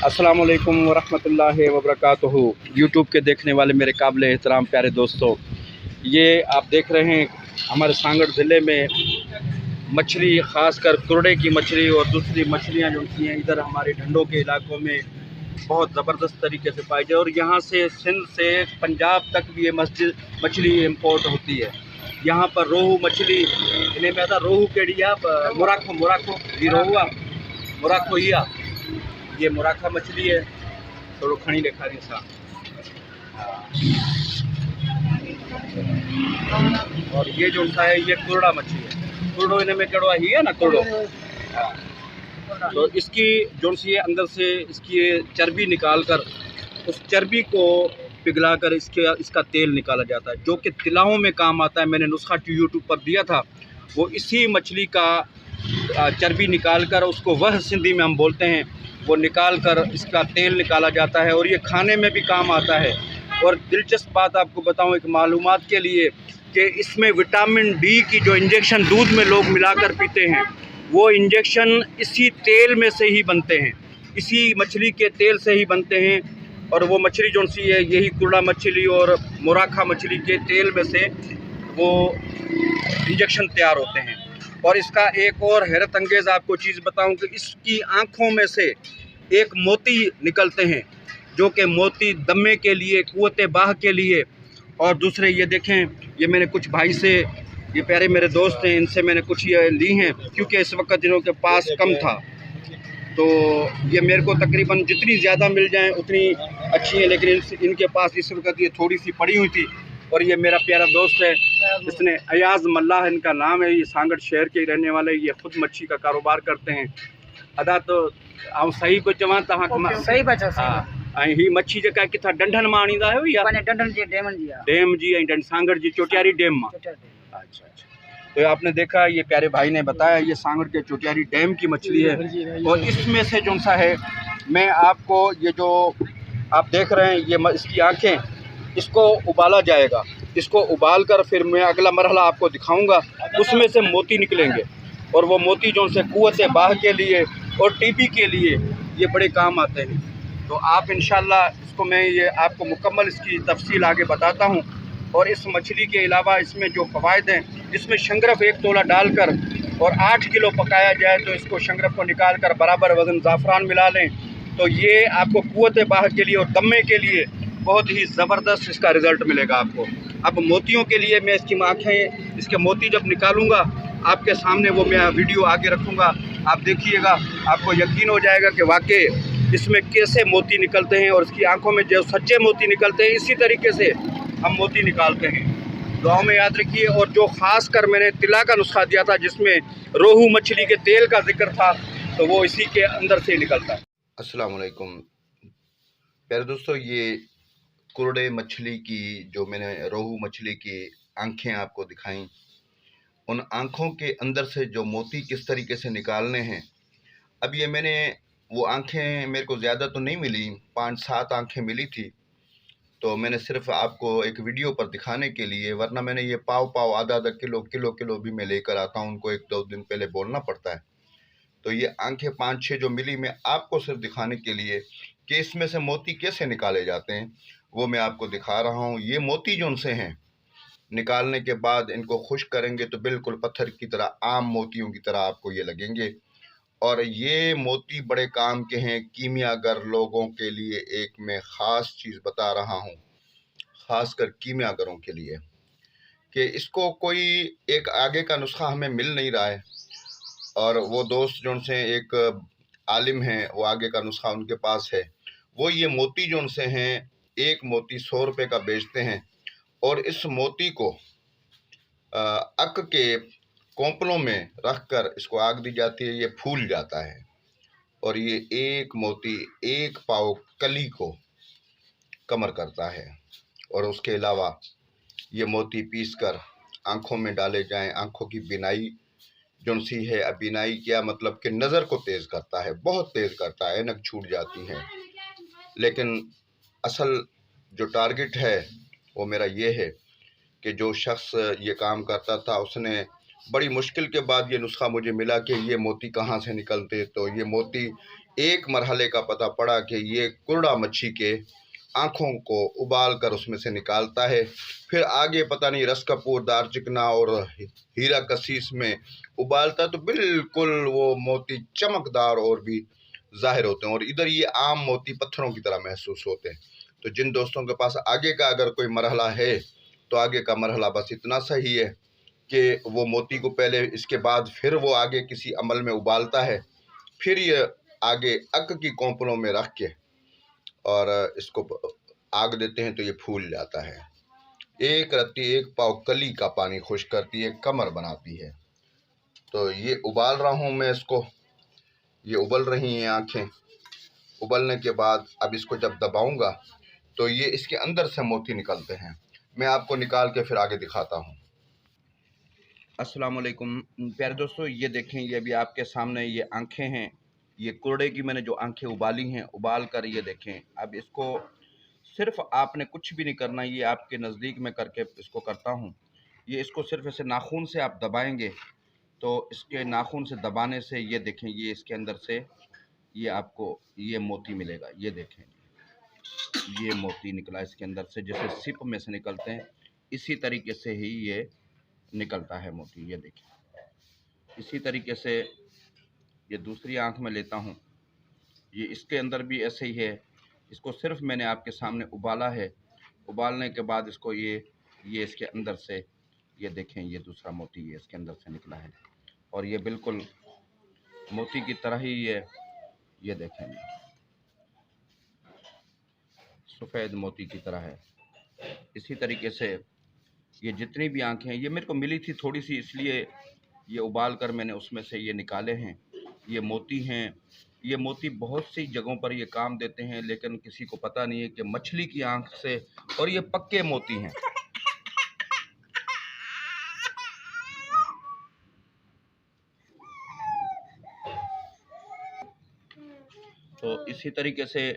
अस्सलाम वालेकुम वरहमतुल्लाहि वबरकातुहू। यूट्यूब के देखने वाले मेरे काबिल एहतराम प्यारे दोस्तों, ये आप देख रहे हैं हमारे सांगड़ ज़िले में मछली, ख़ासकर कुरड़े की मछली और दूसरी मछलियाँ जो होती हैं इधर हमारे ढंडों के इलाकों में बहुत ज़बरदस्त तरीके से पाई जाए। और यहाँ से सिंध से पंजाब तक भी ये मछली इम्पोर्ट होती है। यहाँ पर रोहू मछली इन्हें में आता रोहू केड़िया मुराखो मुराखो ये रोहुआ मुराखो ही ये मुराखा मछली है। थोड़ो खणी ॾेखारी सा। और ये जो सा है ये कुरड़ा मछली है। कुरड़ो इन्हें में कड़वा ही है ना कुरड़ो। तो इसकी जो सी है अंदर से इसकी चर्बी निकाल कर उस चर्बी को पिघला कर इसका तेल निकाला जाता है, जो कि तिलाओं में काम आता है। मैंने नुस्खा यूट्यूब पर दिया था। वो इसी मछली का चर्बी निकाल कर उसको वह सिंधी में हम बोलते हैं, वो निकाल कर इसका तेल निकाला जाता है और ये खाने में भी काम आता है। और दिलचस्प बात आपको बताऊं एक मालूमात के लिए कि इसमें विटामिन डी की जो इंजेक्शन दूध में लोग मिलाकर पीते हैं, वो इंजेक्शन इसी तेल में से ही बनते हैं, इसी मछली के तेल से ही बनते हैं। और वो मछली जो सी है यही कुरड़ा मछली और मुराखा मछली के तेल में से वो इंजेक्शन तैयार होते हैं। और इसका एक और हैरत अंगेज़ आपको चीज़ बताऊं कि इसकी आँखों में से एक मोती निकलते हैं, जो कि मोती दमे के लिए, कुव्वत बाह के लिए। और दूसरे ये देखें, ये मैंने कुछ भाई से, ये प्यारे मेरे दोस्त हैं, इनसे मैंने कुछ ये ली हैं क्योंकि इस वक्त इन्हों के पास कम था। तो ये मेरे को तकरीबन जितनी ज़्यादा मिल जाएं उतनी अच्छी है, लेकिन इनके पास इस वक्त ये थोड़ी सी पड़ी हुई थी। और ये मेरा प्यारा दोस्त है, इसने अयाज मल्लाह इनका नाम है, ये सांगड़ शहर के रहने वाले, ये खुद मच्छी का कारोबार करते हैं। अदा तो आउं सही को चवां तव्हां सही बचा हाँ। ऐं ही मच्छी जेका किथां डंडन मां आणींदा आहियो या डंडन जी डैम जी ऐं सांगड़ जी चोटियारी डैम मां? अच्छा अच्छा। तो आपने देखा, ये प्यारे भाई ने बताया ये सांगड़ के चोटियारी डैम की मछली है। और इसमें से जो सा है मैं आपको ये जो आप देख रहे हैं ये इसकी आँखें, इसको उबाला जाएगा। इसको उबाल कर फिर मैं अगला मरहला आपको दिखाऊंगा। उसमें से मोती निकलेंगे और वो मोती जो से कुव्वत बाह के लिए और टीबी के लिए ये बड़े काम आते हैं। तो आप इंशाल्लाह इसको मैं ये आपको मुकम्मल इसकी तफसील आगे बताता हूँ। और इस मछली के अलावा इसमें जो फ़वाइद हैं, इसमें शंगरफ 1 तोला डालकर और 8 किलो पकाया जाए तो इसको शंगरफ को निकाल कर बराबर वज़न ज़ाफ़रान मिला लें तो ये आपको कुव्वत बाह के लिए और दमे के लिए बहुत ही ज़बरदस्त इसका रिज़ल्ट मिलेगा आपको। अब मोतियों के लिए मैं इसकी आँखें, इसके मोती जब निकालूंगा आपके सामने वो मैं वीडियो आगे रखूँगा, आप देखिएगा, आपको यकीन हो जाएगा कि वाकई इसमें कैसे मोती निकलते हैं। और इसकी आँखों में जो सच्चे मोती निकलते हैं इसी तरीके से हम मोती निकालते हैं। दुआओं में याद रखिए। और जो ख़ास कर मैंने तिला का नुस्खा दिया था जिसमें रोहू मछली के तेल का जिक्र था, तो वो इसी के अंदर से निकलता है। अस्सलाम वालेकुम प्यारे दोस्तों, ये कुरड़े मछली की जो मैंने रोहू मछली की आंखें आपको दिखाई, उन आँखों के अंदर से जो मोती किस तरीके से निकालने हैं। अब ये मैंने वो आँखें, मेरे को ज़्यादा तो नहीं मिली, 5-7 आँखें मिली थी, तो मैंने सिर्फ आपको एक वीडियो पर दिखाने के लिए, वरना मैंने ये पाव आधा किलो किलो भी मैं लेकर आता हूँ, उनको 1-2 दिन पहले बोलना पड़ता है। तो ये आँखें 5-6 जो मिली, मैं आपको सिर्फ दिखाने के लिए कि इसमें से मोती कैसे निकाले जाते हैं वो मैं आपको दिखा रहा हूँ। ये मोती जो उनसे हैं, निकालने के बाद इनको खुश्क करेंगे तो बिल्कुल पत्थर की तरह, आम मोतियों की तरह आपको ये लगेंगे। और ये मोती बड़े काम के हैं कीमियागर लोगों के लिए। एक मैं ख़ास चीज़ बता रहा हूँ, ख़ासकर कीमियागरों के लिए, कि इसको कोई एक आगे का नुस्खा हमें मिल नहीं रहा है। और वो दोस्त जो उनसे एक आलिम हैं, वो आगे का नुस्खा उनके पास है। वो ये मोती जो उनसे हैं, एक मोती 100 रुपये का बेचते हैं। और इस मोती को अक के कोंपलों में रख कर इसको आग दी जाती है, ये फूल जाता है। और ये एक मोती 1 पाव कली को कमर करता है। और उसके अलावा ये मोती पीस कर आँखों में डाले जाएं। आँखों की बिनाई जो सी है, अब बिनाई क्या मतलब कि नज़र को तेज़ करता है, बहुत तेज़ करता है, ऐनक छूट जाती है। लेकिन असल जो टारगेट है वो मेरा ये है कि जो शख्स ये काम करता था, उसने बड़ी मुश्किल के बाद ये नुस्खा मुझे मिला कि ये मोती कहाँ से निकलते। तो ये मोती एक मरहले का पता पड़ा कि ये कुरड़ा मच्छी के आँखों को उबाल कर उसमें से निकालता है। फिर आगे पता नहीं रस कपूर, दार चिकना और हीरा कसीस में उबालता है, तो बिल्कुल वो मोती चमकदार और भी ज़ाहिर होते हैं, और इधर ये आम मोती पत्थरों की तरह महसूस होते हैं। तो जिन दोस्तों के पास आगे का अगर कोई मरहला है, तो आगे का मरहला बस इतना सही है कि वो मोती को पहले, इसके बाद फिर वो आगे किसी अमल में उबालता है, फिर ये आगे अक की कोंपलों में रख के और इसको आग देते हैं, तो ये फूल जाता है। एक रत्ती एक पाव कली का पानी खुश करती है, कमर बनाती है। तो ये उबाल रहा हूँ मैं इसको, ये उबल रही हैं आँखें। उबलने के बाद अब इसको जब दबाऊंगा तो ये इसके अंदर से मोती निकलते हैं। मैं आपको निकाल के फिर आगे दिखाता हूँ। अस्सलाम वालेकुम प्यारे दोस्तों, ये देखें, ये भी आपके सामने ये आंखें हैं। ये कुरड़े की मैंने जो आंखें उबाली हैं, उबाल कर ये देखें। अब इसको सिर्फ आपने कुछ भी नहीं करना, ये आपके नज़दीक में करके इसको करता हूँ। ये इसको सिर्फ ऐसे नाखून से आप दबाएंगे, तो इसके नाखून से दबाने से ये देखें, ये इसके अंदर से ये आपको ये मोती मिलेगा। ये देखें, ये मोती निकला इसके अंदर से, जैसे सिप में से निकलते हैं, इसी तरीके से ही ये निकलता है मोती। ये देखिए, इसी तरीके से ये दूसरी आंख में लेता हूँ, ये इसके अंदर भी ऐसे ही है। इसको सिर्फ मैंने आपके सामने उबाला है। उबालने के बाद इसको ये इसके अंदर से ये देखें, ये दूसरा मोती ये इसके अंदर से निकला है, और ये बिल्कुल मोती की तरह ही ये देखें, सफ़ेद मोती की तरह है। इसी तरीके से ये जितनी भी आँखें हैं, ये मेरे को मिली थी थोड़ी सी, इसलिए ये उबाल कर मैंने उसमें से ये निकाले हैं। ये मोती हैं। ये मोती बहुत सी जगहों पर ये काम देते हैं, लेकिन किसी को पता नहीं है कि मछली की आँख से, और ये पक्के मोती हैं। तो इसी तरीके से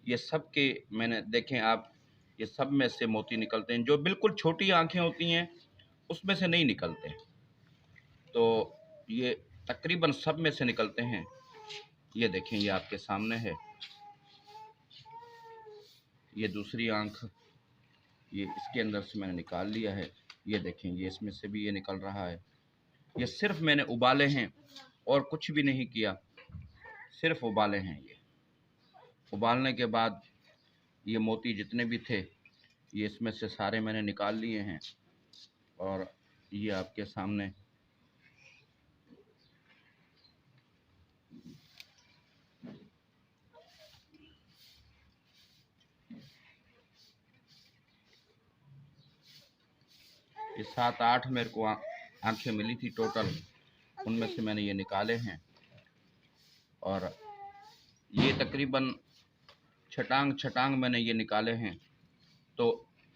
ये सब के मैंने देखें आप, ये सब में से मोती निकलते हैं। जो बिल्कुल छोटी आँखें होती हैं उसमें से नहीं निकलते, तो ये तकरीबन सब में से निकलते हैं। ये देखें, ये आपके सामने है। ये दूसरी आँख, ये इसके अंदर से मैंने निकाल लिया है। ये देखें, ये इसमें से भी ये निकल रहा है। ये सिर्फ मैंने उबाले हैं और कुछ भी नहीं किया, सिर्फ उबाले हैं। ये उबालने के बाद ये मोती जितने भी थे, ये इसमें से सारे मैंने निकाल लिए हैं, और ये आपके सामने ये 7-8 मेरे को आँखें मिली थी टोटल, उनमें से मैंने ये निकाले हैं। और ये तकरीबन छटांग छटांग मैंने ये निकाले हैं। तो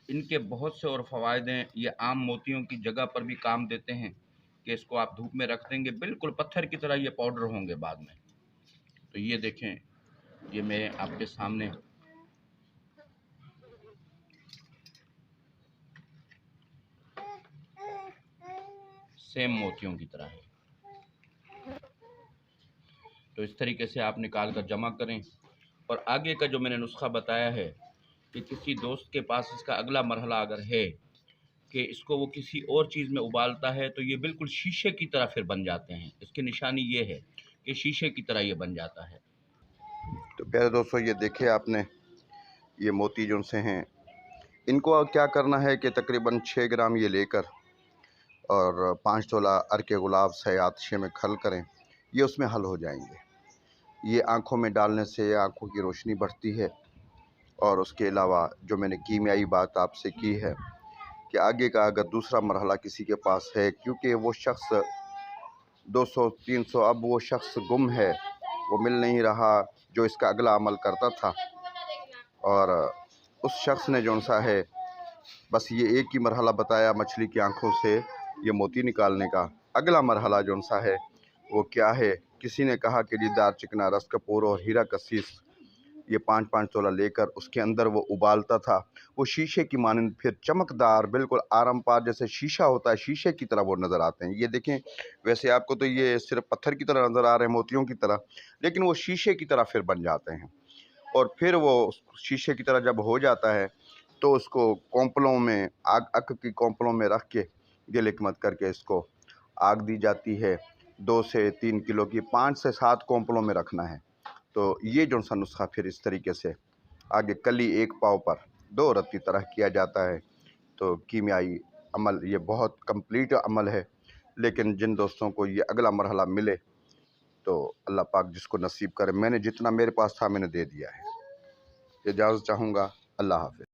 इनके बहुत से और फ़वाइद हैं। ये आम मोतियों की जगह पर भी काम देते हैं कि इसको आप धूप में रख देंगे, बिल्कुल पत्थर की तरह ये पाउडर होंगे बाद में। तो ये देखें, ये मैं आपके सामने सेम मोतियों की तरह है। तो इस तरीके से आप निकाल कर जमा करें। और आगे का जो मैंने नुस्खा बताया है कि किसी दोस्त के पास इसका अगला मरहला अगर है कि इसको वो किसी और चीज़ में उबालता है, तो ये बिल्कुल शीशे की तरह फिर बन जाते हैं। इसकी निशानी ये है कि शीशे की तरह ये बन जाता है। तो प्यारे दोस्तों, ये देखिए आपने, ये मोती जो से हैं, इनको क्या करना है कि तकरीबन 6 ग्राम ये लेकर और 5 तोला अर्के गुलाब से आतशे में खल करें, ये उसमें हल हो जाएंगे। ये आँखों में डालने से आँखों की रोशनी बढ़ती है। और उसके अलावा जो मैंने कीमियाई बात आपसे की है कि आगे का अगर दूसरा मरहला किसी के पास है, क्योंकि वो शख्स 200-300 अब वो शख्स गुम है, वो मिल नहीं रहा जो इसका अगला अमल करता था, और उस शख्स ने जौन सा है बस ये एक ही मरहला बताया मछली की आंखों से ये मोती निकालने का। अगला मरहला जौन सा है वो क्या है, किसी ने कहा कि दार चिकना, रस कपूर और हीरा कसीस ये 5-5 तोला लेकर उसके अंदर वो उबालता था। वो शीशे की मानंद फिर चमकदार बिल्कुल आरामपार जैसे शीशा होता है, शीशे की तरह वो नज़र आते हैं। ये देखें, वैसे आपको तो ये सिर्फ़ पत्थर की तरह नज़र आ रहे हैं, मोतियों की तरह, लेकिन वो शीशे की तरह फिर बन जाते हैं। और फिर वो शीशे की तरह जब हो जाता है तो उसको कोंपलों में आग की कोंपलों में रख के दिल हिकमत करके इसको आग दी जाती है। 2 से 3 किलो की 5 से 7 कोंपलों में रखना है। तो ये जो सा नुस्खा फिर इस तरीके से आगे कली 1 पाव पर 2 रत्ती तरह किया जाता है। तो कीमियाई अमल ये बहुत कंप्लीट अमल है, लेकिन जिन दोस्तों को ये अगला मरहला मिले तो अल्लाह पाक जिसको नसीब करे। मैंने जितना मेरे पास था मैंने दे दिया है। इजाज़त चाहूँगा। अल्लाह हाफ़िज़।